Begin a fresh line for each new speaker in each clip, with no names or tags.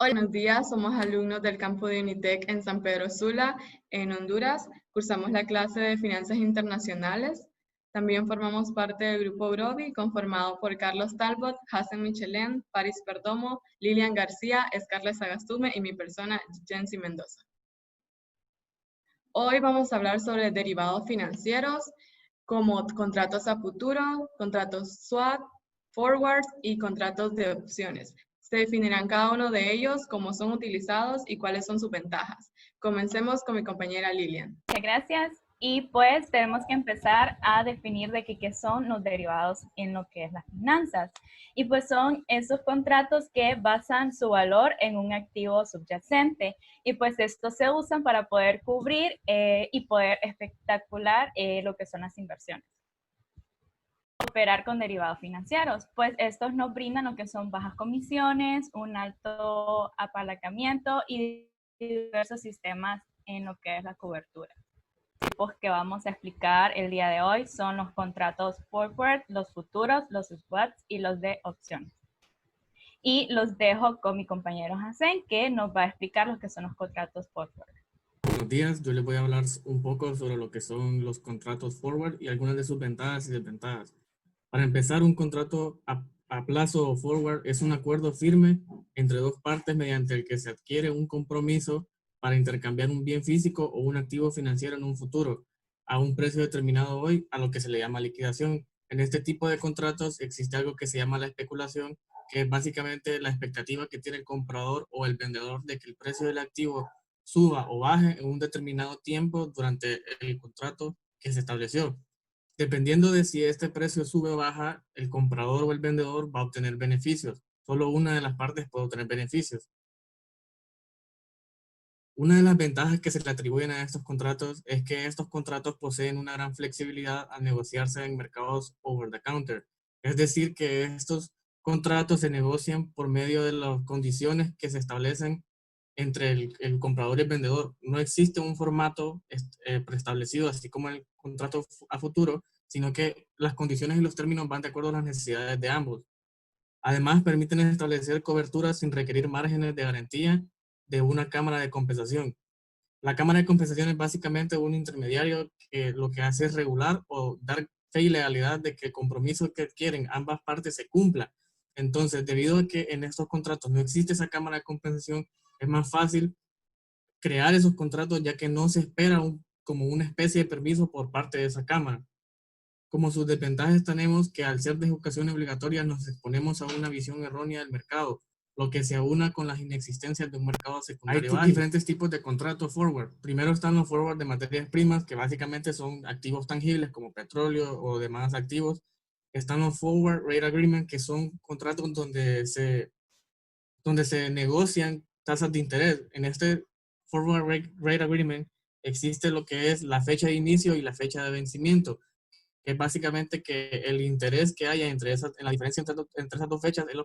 Hola, buenos días. Somos alumnos del campo de Unitec en San Pedro Sula, en Honduras. Cursamos la clase de Finanzas Internacionales. También formamos parte del grupo Brody, conformado por Carlos Talbot, Hassan Michelén, Paris Perdomo, Lilian García, Scarlett Sagastume y mi persona, Jensi Mendoza. Hoy vamos a hablar sobre derivados financieros, como contratos a futuro, contratos swap, forwards y contratos de opciones. Se definirán cada uno de ellos, cómo son utilizados y cuáles son sus ventajas. Comencemos con mi compañera Lilian.
Muchas gracias. Y pues tenemos que empezar a definir de qué son los derivados en lo que es las finanzas. Y pues son esos contratos que basan su valor en un activo subyacente. Y pues estos se usan para poder cubrir y poder espectacular lo que son las inversiones. Operar con derivados financieros, pues estos nos brindan lo que son bajas comisiones, un alto apalancamiento y diversos sistemas en lo que es la cobertura. Los tipos que vamos a explicar el día de hoy son los contratos forward, los futuros, los swaps y los de opciones. Y los dejo con mi compañero Hassan, que nos va a explicar lo que son los contratos forward.
Buenos días, yo les voy a hablar un poco sobre lo que son los contratos forward y algunas de sus ventajas y desventajas. Para empezar, un contrato a plazo o forward es un acuerdo firme entre dos partes mediante el que se adquiere un compromiso para intercambiar un bien físico o un activo financiero en un futuro a un precio determinado hoy, a lo que se le llama liquidación. En este tipo de contratos existe algo que se llama la especulación, que es básicamente la expectativa que tiene el comprador o el vendedor de que el precio del activo suba o baje en un determinado tiempo durante el contrato que se estableció. Dependiendo de si este precio sube o baja, el comprador o el vendedor va a obtener beneficios. Solo una de las partes puede obtener beneficios. Una de las ventajas que se le atribuyen a estos contratos es que estos contratos poseen una gran flexibilidad al negociarse en mercados over the counter. Es decir, que estos contratos se negocian por medio de las condiciones que se establecen entre el comprador y el vendedor. No existe un formato preestablecido, así como el contrato a futuro, sino que las condiciones y los términos van de acuerdo a las necesidades de ambos. Además, permiten establecer coberturas sin requerir márgenes de garantía de una cámara de compensación. La cámara de compensación es básicamente un intermediario que lo que hace es regular o dar fe y legalidad de que el compromiso que adquieren ambas partes se cumpla. Entonces, debido a que en estos contratos no existe esa cámara de compensación, es más fácil crear esos contratos ya que no se espera como una especie de permiso por parte de esa cámara. Como sus desventajas tenemos que al ser de educación obligatoria nos exponemos a una visión errónea del mercado, lo que se aúna con las inexistencias de un mercado secundario. Hay diferentes tipos de contratos forward. Primero están los forward de materias primas, que básicamente son activos tangibles como petróleo o demás activos. Están los forward rate agreement, que son contratos donde se negocian tasas de interés. En este forward rate agreement existe lo que es la fecha de inicio y la fecha de vencimiento, que es básicamente que el interés que haya en la diferencia entre esas dos fechas es la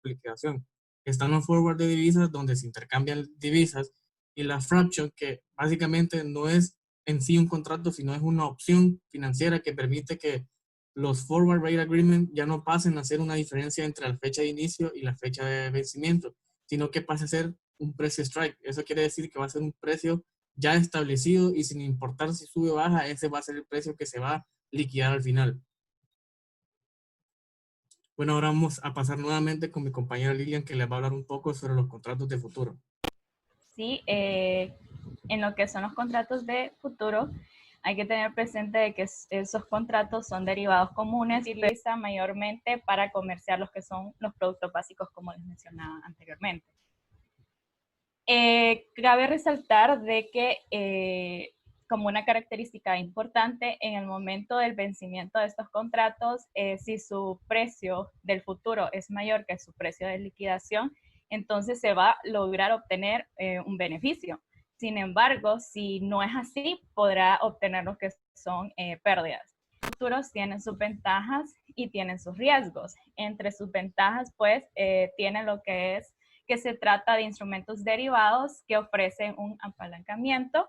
liquidación. Están los forward de divisas donde se intercambian divisas y la fracción, que básicamente no es en sí un contrato, sino es una opción financiera que permite que los forward rate agreement ya no pasen a ser una diferencia entre la fecha de inicio y la fecha de vencimiento, sino que pase a ser un precio strike. Eso quiere decir que va a ser un precio ya establecido y sin importar si sube o baja, ese va a ser el precio que se va a liquidar al final. Bueno, ahora vamos a pasar nuevamente con mi compañera Lilian, que les va a hablar un poco sobre los contratos de futuro.
Sí, en lo que son los contratos de futuro, hay que tener presente de que esos contratos son derivados comunes y se usan mayormente para comerciar los que son los productos básicos, como les mencionaba anteriormente. Cabe resaltar de que como una característica importante, en el momento del vencimiento de estos contratos, si su precio del futuro es mayor que su precio de liquidación, entonces se va a lograr obtener un beneficio. Sin embargo, si no es así, podrá obtener lo que son pérdidas. Los futuros tienen sus ventajas y tienen sus riesgos. Entre sus ventajas, pues, tienen lo que es que se trata de instrumentos derivados que ofrecen un apalancamiento.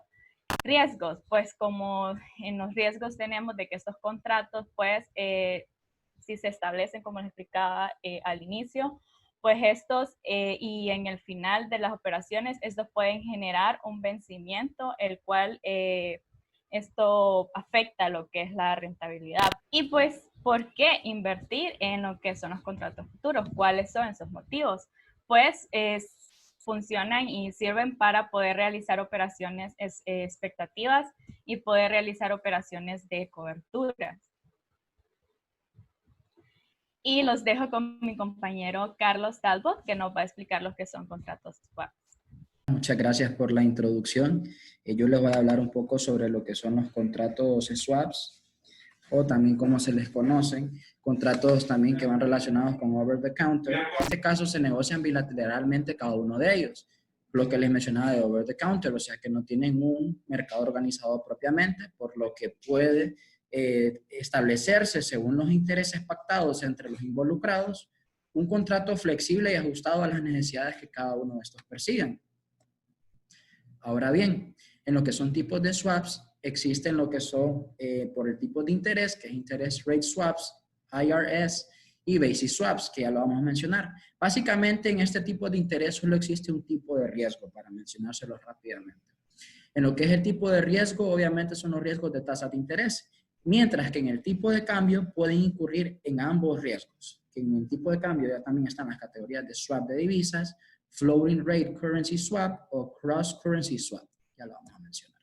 Riesgos, pues como en los riesgos tenemos de que estos contratos, pues, si se establecen, como les explicaba al inicio, pues estos, y en el final de las operaciones, estos pueden generar un vencimiento, el cual esto afecta lo que es la rentabilidad. Y pues, ¿por qué invertir en lo que son los contratos futuros? ¿Cuáles son esos motivos? Pues funcionan y sirven para poder realizar operaciones expectativas y poder realizar operaciones de cobertura. Y los dejo con mi compañero Carlos Talbot, que nos va a explicar lo que son contratos swaps.
Muchas gracias por la introducción. Yo les voy a hablar un poco sobre lo que son los contratos swaps, o también como se les conocen, contratos también que van relacionados con over the counter. En este caso se negocian bilateralmente cada uno de ellos, lo que les mencionaba de over the counter, o sea que no tienen un mercado organizado propiamente, por lo que puede establecerse según los intereses pactados entre los involucrados, un contrato flexible y ajustado a las necesidades que cada uno de estos persigan. Ahora bien, en lo que son tipos de swaps, existen lo que son por el tipo de interés, que es Interest Rate Swaps, IRS, y Basis Swaps, que ya lo vamos a mencionar. Básicamente, en este tipo de interés solo existe un tipo de riesgo, para mencionárselo rápidamente. En lo que es el tipo de riesgo, obviamente son los riesgos de tasa de interés, mientras que en el tipo de cambio pueden incurrir en ambos riesgos. Que en el tipo de cambio ya también están las categorías de swap de divisas, Floating Rate Currency Swap o Cross Currency Swap. Ya lo vamos a mencionar.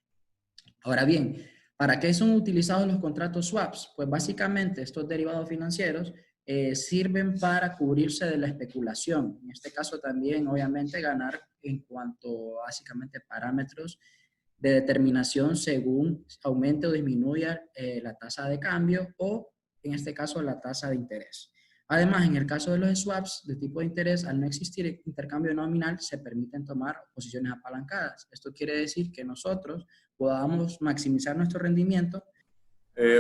Ahora bien, ¿para qué son utilizados los contratos swaps? Pues básicamente estos derivados financieros sirven para cubrirse de la especulación. En este caso también, obviamente, ganar en cuanto básicamente parámetros de determinación según aumente o disminuya la tasa de cambio o, en este caso, la tasa de interés. Además, en el caso de los swaps de tipo de interés, al no existir intercambio nominal, se permiten tomar posiciones apalancadas. Esto quiere decir que nosotros podamos maximizar nuestro rendimiento.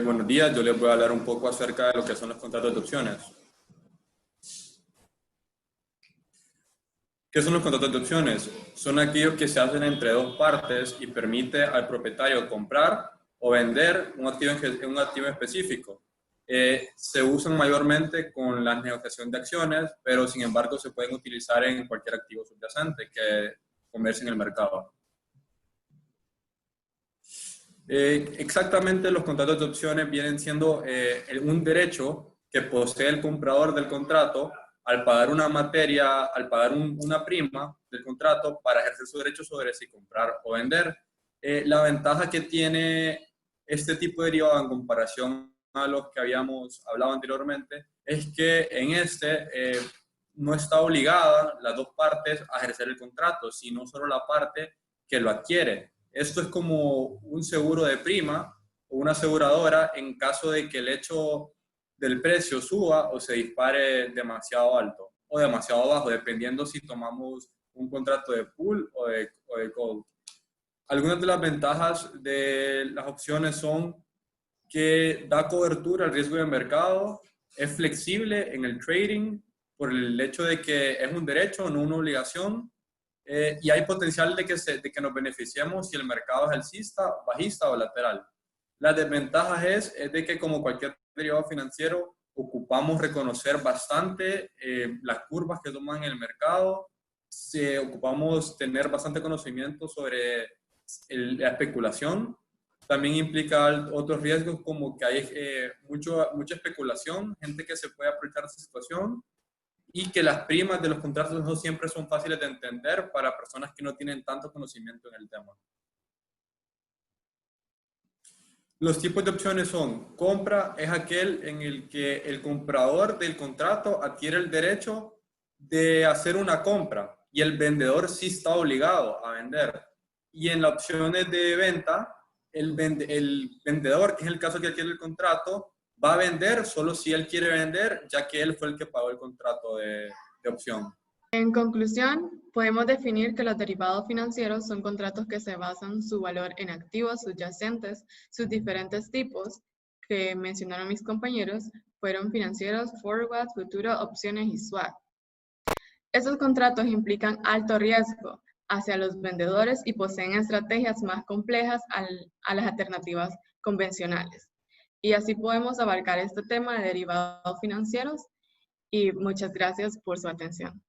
Buenos días, yo les voy a hablar un poco acerca de lo que son los contratos de opciones. ¿Qué son los contratos de opciones? Son aquellos que se hacen entre dos partes y permite al propietario comprar o vender un activo específico. Se usan mayormente con la negociación de acciones, pero sin embargo se pueden utilizar en cualquier activo subyacente que comercie en el mercado. Exactamente, los contratos de opciones vienen siendo un derecho que posee el comprador del contrato al pagar una materia, al pagar una prima del contrato para ejercer su derecho sobre si comprar o vender. La ventaja que tiene este tipo de derivado en comparación a los que habíamos hablado anteriormente es que en no está obligada las dos partes a ejercer el contrato, sino solo la parte que lo adquiere. Esto es como un seguro de prima o una aseguradora en caso de que el hecho del precio suba o se dispare demasiado alto o demasiado bajo, dependiendo si tomamos un contrato de pool o de call. Algunas de las ventajas de las opciones son que da cobertura al riesgo de mercado, es flexible en el trading por el hecho de que es un derecho, no una obligación, y hay potencial de que nos beneficiemos si el mercado es alcista, bajista o lateral. Las desventajas es de que, como cualquier derivado financiero, ocupamos reconocer bastante las curvas que toman en el mercado, ocupamos tener bastante conocimiento sobre la especulación. También implica otros riesgos como que hay mucha especulación, gente que se puede aprovechar de esa situación, y que las primas de los contratos no siempre son fáciles de entender para personas que no tienen tanto conocimiento en el tema. Los tipos de opciones son: compra es aquel en el que el comprador del contrato adquiere el derecho de hacer una compra y el vendedor sí está obligado a vender. Y en las opciones de venta, el vendedor, que es el caso que adquiere el contrato, va a vender solo si él quiere vender, ya que él fue el que pagó el contrato de opción.
En conclusión, podemos definir que los derivados financieros son contratos que se basan su valor en activos subyacentes. Sus diferentes tipos, que mencionaron mis compañeros, fueron financieros, forward, futuro, opciones y swap. Estos contratos implican alto riesgo hacia los vendedores y poseen estrategias más complejas a las alternativas convencionales. Y así podemos abarcar este tema de derivados financieros, y muchas gracias por su atención.